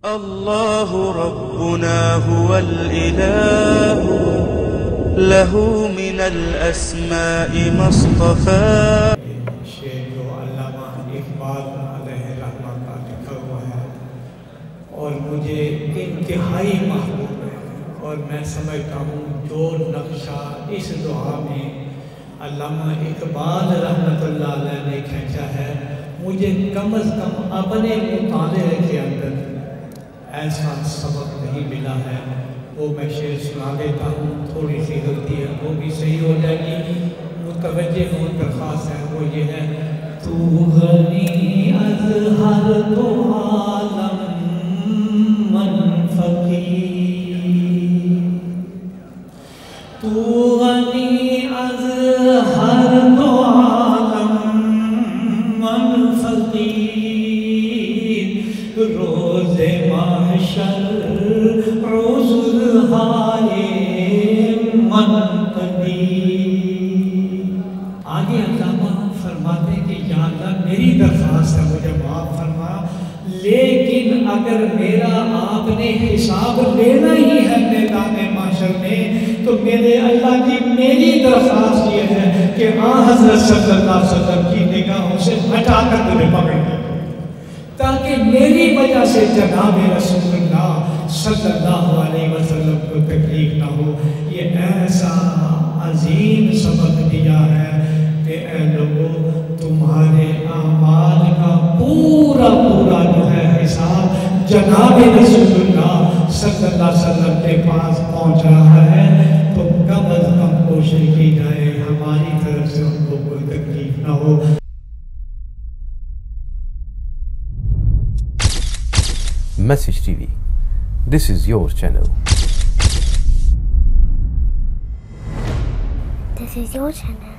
الله ربنا هو الإله له من الأسماء ما اصطفى. شعر جو علامہ اقبال علیہ رحمہ کا لکھا ہوا ہے اور مجھے انتہائی محبوب ہے، اور میں سمجھتا ہوں جو نقشہ اس دعا میں علامہ اقبال رحمۃ اللہ علیہ نے کھینچا ہے، مجھے کم از کم اپنے مطالعے کے اندر ایسا سبق نہیں ملا ہے۔ وہ میں شعر سنا دیتا ہوں، تھوڑی سی غلطی ہے وہ بھی صحیح ہو جائے گی، متوجہ ہوں درخواست ہے، وہ یہ ہے: تو غنی از ہر دو عالم من فقیر، تو غنی از ہر دو عالم من فقیر، روز محشر عذر ہائے من قدیر۔ آگے علامہ فرماتے ہیں کہ یا اللہ میری درخواست ہے مجھے معاف فرما، لیکن اگر میرا آپ نے حساب لینا ہی ہے میدان محشر میں تو میرے اللہ کی میری درخواست یہ ہے کہ حضرت صلی اللہ علیہ وسلم کی نگاہوں سے ہٹا کر مجھے پکڑ لے، تاکہ میری وجہ سے جناب رسول اللہ صلی اللہ علیہ وسلم کو تکلیف نہ ہو۔ یہ ایسا عظیم سبق دیا ہے کہ اے لوگوں، تمہارے اعمال کا پورا جو ہے حساب جناب رسول اللہ صلی اللہ علیہ وسلم کے پاس پہنچ رہا ہے، تو کم از کم کوشش کی جائے ہماری طرف سے ان کو کوئی تکلیف نہ ہو۔ Message TV. This is your channel. This is your channel.